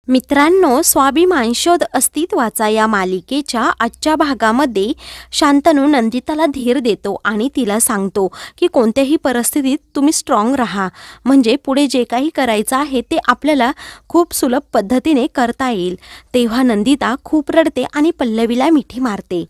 मित्रांनो, स्वाभिमान शोध अस्तित्वाचा या मालिकेच्या आजच्या भागामध्ये शांतनू नंदिताला धीर देतो आणि तिला सांगतो की कोणत्याही परिस्थितीत तुम्ही स्ट्रॉंग राहा, म्हणजे पुढे जे काही करायचं आहे ते आपल्याला खूप सुलभ पद्धतीने करता येईल। तेव्हा नंदिता खूप रडते आणि पल्लवीला मिठी मारते।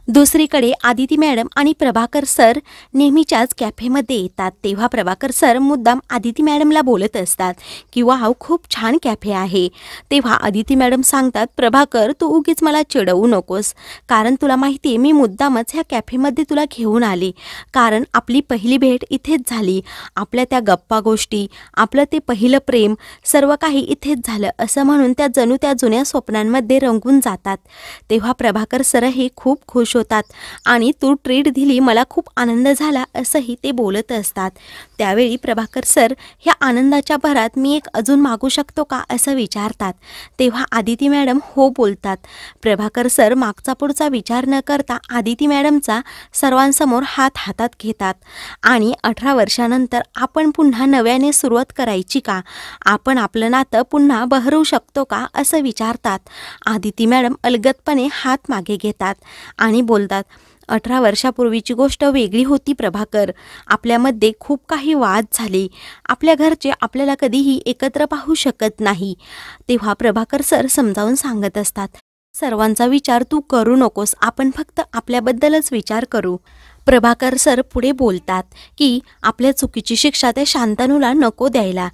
दुसरीकडे आदिती मॅडम आणि प्रभाकर सर नेहमीच्याच कॅफेमध्ये येतात। तेव्हा प्रभाकर सर मुद्दाम आदिती मॅडमला बोलत असतात की वाव, खूप छान कॅफे आहे। तेव्हा आदिती मॅडम सांगतात, प्रभाकर तू उगीच मला चिडवू नकोस, कारण तुला माहिती आहे मी मुद्दामच ह्या कॅफेमध्ये तुला घेऊन आले, कारण आपली पहिली भेट इथेच झाली। आपल्या त्या गप्पा गोष्टी, आपलं ते पहिलं प्रेम, सर्व काही इथेच झालं असं म्हणून त्या जणू त्या जुन्या स्वप्नांमध्ये रंगून जातात। तेव्हा प्रभाकर सरही खूप खुश होतात आणि तू ट्रीट दिली, मला खूप आनंद झाला असंही ते बोलत असतात। त्यावेळी प्रभाकर सर ह्या आनंदाच्या भरात मी एक अजून मागू शकतो का असं विचारतात। तेव्हा आदिती मॅडम हो बोलतात। प्रभाकर सर मागचा पुढचा विचार न करता आदिती मॅडमचा सर्वांसमोर हात हातात घेतात आणि 18 वर्षानंतर आपण पुन्हा नव्याने सुरुवात करायची का, आपण आपलं नातं पुन्हा बहरवू शकतो का असं विचारतात। आदिती मॅडम अलगदपणे हात मागे घेतात आणि बोलतात, 18 वर्षापूर्वीची गोष्ट वेगळी होती प्रभाकर, आपल्यामध्ये खूप काही वाद झाले, आपल्या घरचे आपल्याला कधीही एकत्र पाहू शकत नाही। तेव्हा प्रभाकर सर समजावून सांगत असतात, सर्वांचा विचार तू करू नकोस, आपण फक्त आपल्याबद्दलच विचार करू। प्रभाकर सर पुढे बोलतात की आपल्या चुकीची शिक्षा त्या शांतनूला नको द्यायला,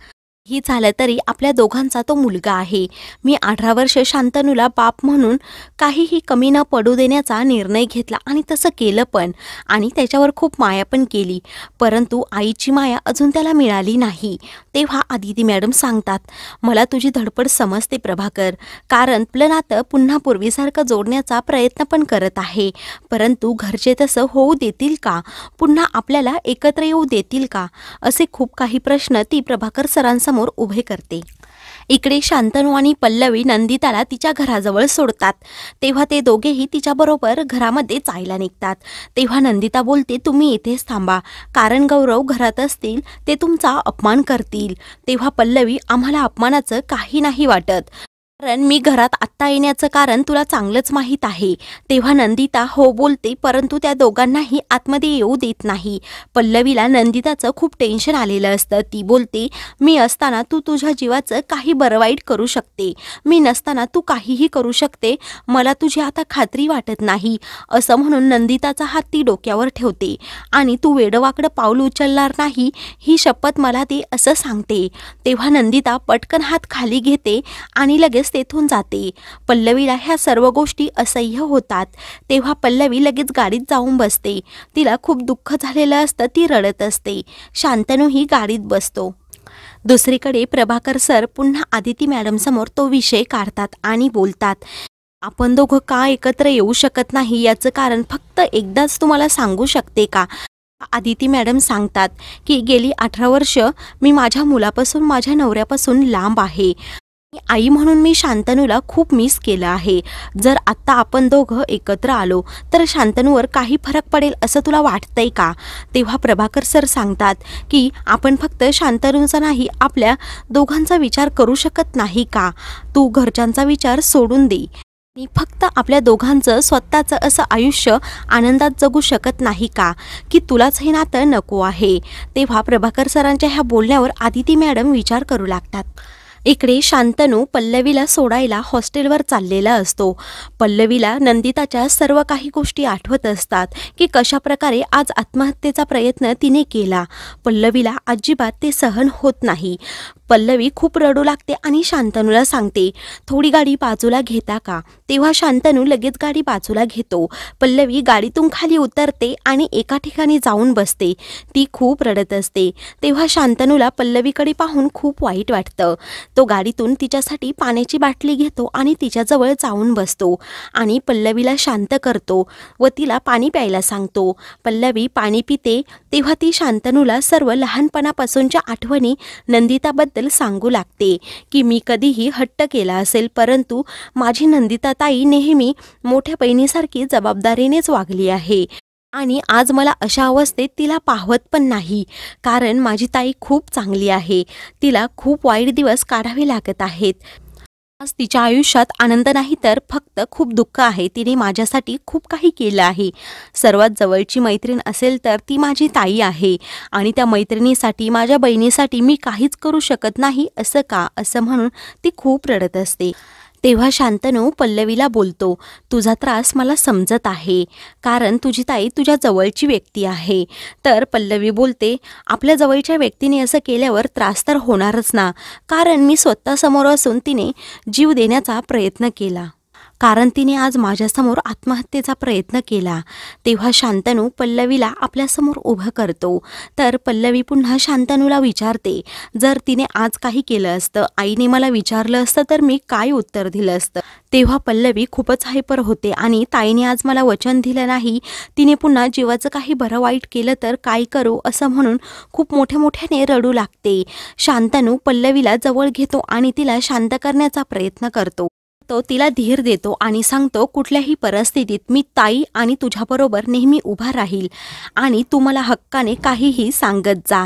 ही झालं तरी आपल्या दोघांचा तो मुलगा आहे। मी 18 वर्ष शांतनूला बाप म्हणून काहीही कमी न पडू देण्याचा निर्णय घेतला आणि तसं केलं पण, आणि त्याच्यावर खूप माया पण केली, परंतु आईची माया अजून त्याला मिळाली नाही। तेव्हा आदिती मॅडम सांगतात, मला तुझी धडपड समजते प्रभाकर, कारण आपलं नातं पुन्हा पूर्वीसारखं जोडण्याचा प्रयत्न पण करत आहे, परंतु घरचे तसं होऊ देतील का, पुन्हा आपल्याला एकत्र येऊ देतील का, असे खूप काही प्रश्न ती प्रभाकर सरांसमोर उभे करते। इकडे शांतनू आणि पल्लवी नंदिताला तिच्या घराजवळ सोडतात। तेव्हा ते दोघेही तिच्याबरोबर घरामध्ये जायला निघतात। तेव्हा नंदिता बोलते, तुम्ही इथेच थांबा, कारण गौरव घरात असतील ते तुमचा अपमान करतील। तेव्हा पल्लवी, आम्हाला अपमानाचं काही नाही वाटत, कारण मी घरात आत्ता येण्याचं कारण तुला चांगलंच माहीत आहे। तेव्हा नंदिता हो बोलते, परंतु त्या दोघांनाही आतमध्ये येऊ देत नाही। पल्लवीला नंदिताचं खूप टेन्शन आलेलं असतं। ती बोलते, मी असताना तू तुझ्या जीवाचं काही बरं वाईट करू शकते, मी नसताना तू काहीही करू शकते, मला तुझी आता खात्री वाटत नाही, असं म्हणून नंदिताचा हात ती डोक्यावर ठेवते आणि तू वेडवाकडं पाऊल उचलणार नाही ही शपथ मला दे असं सांगते। तेव्हा नंदिता पटकन हात खाली घेते आणि लगेच तेथून जाते। पल्लवीला ह्या सर्व गोष्टी असह्य होतात। तेव्हा पल्लवी लगेच गाडीत जाऊन बसते, तिला खूप दुःख झालेलं असतं, ती रडत असते। शांतनूही गाडीत बसतो। दुसरीकडे प्रभाकर सर पुन्हा आदिती मॅडम समोर तो विषय काढतात आणि बोलतात, आपण दोघं का एकत्र येऊ शकत नाही याचं कारण फक्त एकदाच तुम्हाला सांगू शकते का। आदिती मॅडम सांगतात की गेली 18 वर्ष मी माझ्या मुलापासून, माझ्या नवऱ्यापासून लांब आहे, आई म्हणून मी शांतनूला खूप मिस केलं आहे। जर आत्ता आपण दोघं एकत्र आलो तर शांतनूवर काही फरक पडेल असं तुला वाटतंय का। तेव्हा प्रभाकर सर सांगतात की आपण फक्त शांतनूचा नाही, आपल्या दोघांचा विचार करू शकत नाही का, तू घरच्यांचा विचार सोडून दे आणि फक्त आपल्या दोघांचं स्वतःचं असं आयुष्य आनंदात जगू शकत नाही का, की तुलाच हे नातं नको आहे। तेव्हा प्रभाकर सरांच्या ह्या बोलण्यावर आदिती मॅडम विचार करू लागतात। इकडे शांतनू पल्लवीला सोडायला हॉस्टेलवर चाललेला असतो। पल्लवीला नंदिताच्या सर्व काही गोष्टी आठवत असतात की कशा प्रकारे आज आत्महत्येचा प्रयत्न तिने केला। पल्लवीला अजिबात ते सहन होत नाही। पल्लवी खूप रडू लागते आणि शांतनूला सांगते, थोडी गाडी बाजूला घेता का। तेव्हा शांतनू लगेच गाडी बाजूला घेतो। पल्लवी गाडीतून खाली उतरते आणि एका ठिकाणी जाऊन बसते, ती खूप रडत असते। तेव्हा शांतनूला पल्लवीकडे पाहून खूप वाईट वाटतं। तो गाडीतून तिच्यासाठी पाण्याची बाटली घेतो आणि तिच्याजवळ जाऊन बसतो आणि पल्लवीला शांत करतो व तिला पाणी प्यायला सांगतो। पल्लवी पाणी पिते तेव्हा ती शांतनूला सर्व लहानपणापासूनच्या आठवणी नंदिताबद्दल सांगू लागते की मी कधीही हट्ट केला असेल, परंतु माझी नंदिता ताई नेहमी मोठ्या बहिणीसारखी जबाबदारीनेच वागली आहे आणि आज मला अशा अवस्थेत तिला पाहवत पण नाही, कारण माझी ताई खूप चांगली आहे, तिला खूप वाईट दिवस काढावे लागत आहेत। आज तिच्या आयुष्यात आनंद नाही तर फक्त खूप दुःख आहे. तिने माझ्यासाठी खूप काही केलं आहे. सर्वात जवळची मैत्रीण असेल तर ती माझी ताई आहे आणि त्या मैत्रिणीसाठी, माझ्या बहिणीसाठी मी काहीच करू शकत नाही असं का, असं म्हणून ती खूप रडत असते. तेव्हा शांतनू पल्लवीला बोलतो, तुझा त्रास मला समजत आहे, कारण तुझी ताई तुझ्या जवळची व्यक्ती आहे. तर पल्लवी बोलते, आपल्या जवळच्या व्यक्तीने असं केल्यावर त्रास तर होणारच ना, कारण मी स्वतःसमोर असून तिने जीव देण्याचा प्रयत्न केला, कारण तिने आज माझ्यासमोर आत्महत्येचा प्रयत्न केला. तेव्हा शांतनू पल्लवीला आपल्यासमोर उभं करतो. तर पल्लवी पुन्हा शांतनूला विचारते, जर तिने आज काही केलं असतं, आईने मला विचारलं असतं तर मी काय उत्तर दिलं असतं. तेव्हा पल्लवी खूपच हायपर होते आणि ताईने आज मला वचन दिलं नाही, तिने पुन्हा जीवाचं काही बरं वाईट केलं तर काय करू असं म्हणून खूप मोठ्याने रडू लागते. शांतनू पल्लवीला जवळ घेतो आणि तिला शांत करण्याचा प्रयत्न करतो. तो तिला धीर देतो आणि सांगतो, कुठल्याही परिस्थितीत मी ताई आणि तुझ्याबरोबर नेहमी उभा राहील आणि तू मला हक्काने काहीही सांगत जा.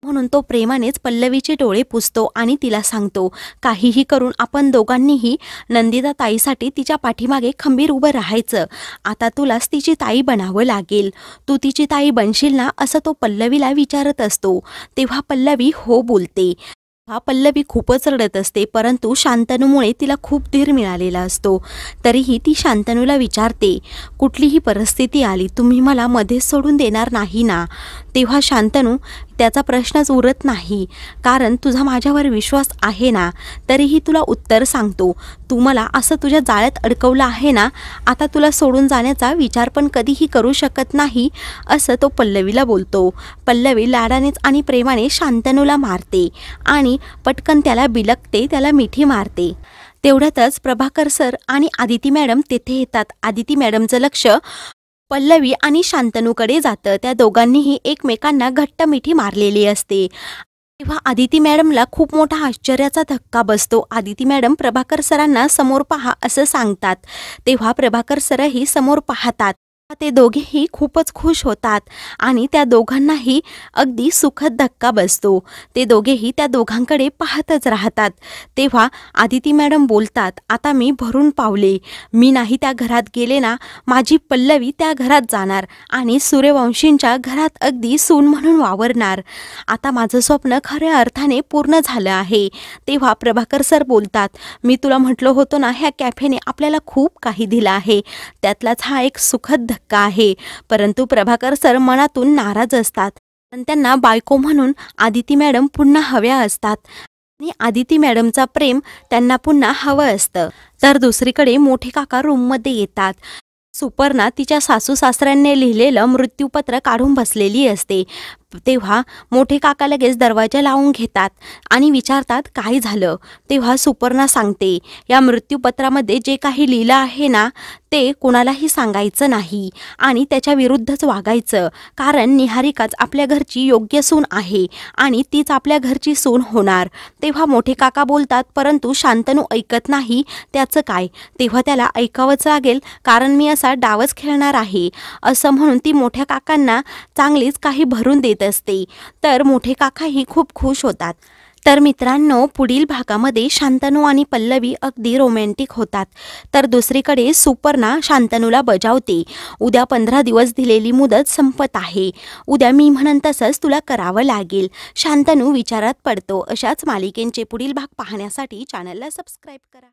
म्हणून तो प्रेमानेच पल्लवीचे डोळे पुसतो आणि तिला सांगतो, काहीही करून आपण दोघांनीही नंदिता ताईसाठी तिच्या पाठीमागे खंबीर उभं राहायचं. आता तुलाच तिची ताई बनावं लागेल. तू तिची ताई बनशील ना, असं तो पल्लवीला विचारत असतो. तेव्हा पल्लवी हो बोलते. पल्लवी खूपच रडत असते, परंतु शांतनूमुळे तिला खूप धीर मिळालेला असतो. तरीही ती शांतनूला विचारते, कुठलीही परिस्थिती आली तुम्ही मला मध्येच सोडून देणार नाही ना. तेव्हा शांतनू, त्याचा प्रश्नच उरत नाही, कारण तुझा माझ्यावर विश्वास आहे ना. तरीही तुला उत्तर सांगतो, तू मला असं तुझ्या जाळ्यात अडकवलं आहे ना, आता तुला सोडून जाण्याचा विचार पण कधीही करू शकत नाही, असं तो पल्लवीला बोलतो. पल्लवी लाडानेच आणि प्रेमाने शांतनूला मारते आणि पटकन त्याला बिलकते, त्याला मिठी मारते. तेवढ्यातच प्रभाकर सर आणि आदिती मॅडम तेथे येतात. आदिती मॅडमचं लक्ष पल्लवी आणि शांतनूकडे जातं. त्या दोघांनीही एकमेकांना घट्ट मिठी मारलेली असते. तेव्हा आदिती मॅडमला खूप मोठा आश्चर्याचा धक्का बसतो. आदिती मॅडम प्रभाकर सरांना समोर पहा असं सांगतात. तेव्हा प्रभाकर सरही समोर पाहतात. ते दोघेही खूपच खुश होतात आणि त्या दोघांनाही अगदी सुखद धक्का बसतो. ते दोघेही त्या दोघांकडे पाहतच राहतात. तेव्हा आदिती मॅडम बोलतात, आता मी भरून पावले. मी नाही त्या घरात गेले ना, माझी पल्लवी त्या घरात जाणार आणि सूर्यवंशींच्या घरात अगदी सून म्हणून वावरणार. आता माझं स्वप्न खऱ्या अर्थाने पूर्ण झालं आहे. तेव्हा प्रभाकर सर बोलतात, मी तुला म्हटलं होतं ना, ह्या कॅफेने आपल्याला खूप काही दिलं आहे, त्यातलाच हा एक सुखद धक्का आहे. परंतु प्रभाकर सर मनातून नाराज असतात. पण त्यांना बायको म्हणून आदिती मॅडम पुन्हा हव्या असतात आणि आदिती मॅडमचा प्रेम त्यांना पुन्हा हवं असतं. तर दुसरीकडे मोठे काका रूममध्ये येतात. सुपर्णा तिच्या सासू सासऱ्यांनी लिहिलेलं मृत्यूपत्र काढून बसलेली असते. तेव्हा मोठे काका लगेच दरवाजा लावून घेतात आणि विचारतात, काय झालं. तेव्हा सुपर्णा सांगते, या मृत्यूपत्रामध्ये जे काही लिहिलं आहे ना, ते कोणालाही सांगायचं नाही आणि त्याच्या विरुद्धच वागायचं, कारण निहारिकाच आपल्या घरची योग्य सून आहे आणि तीच आपल्या घरची सून होणार. तेव्हा मोठे काका बोलतात, परंतु शांतनू ऐकत नाही, त्याचं काय. तेव्हा त्याला ऐकावंच लागेल, कारण मी असा डावच खेळणार आहे, असं म्हणून ती मोठ्या काकांना चांगलीच काही भरून देत असते. तर मोठे काकाही खूप खुश होतात. तर मित्रांनो, पुढील भागामध्ये शांतनू आणि पल्लवी अगदी रोमॅन्टिक होतात. तर दुसरीकडे सुपर्णा शांतनूला बजावते, उद्या 15 दिवस दिलेली मुदत संपत आहे. उद्या मी म्हणन तसंच तुला करावं लागेल. शांतनू विचारात पडतो. अशाच मालिकेंचे पुढील भाग पाहण्यासाठी चॅनलला सबस्क्राईब करा.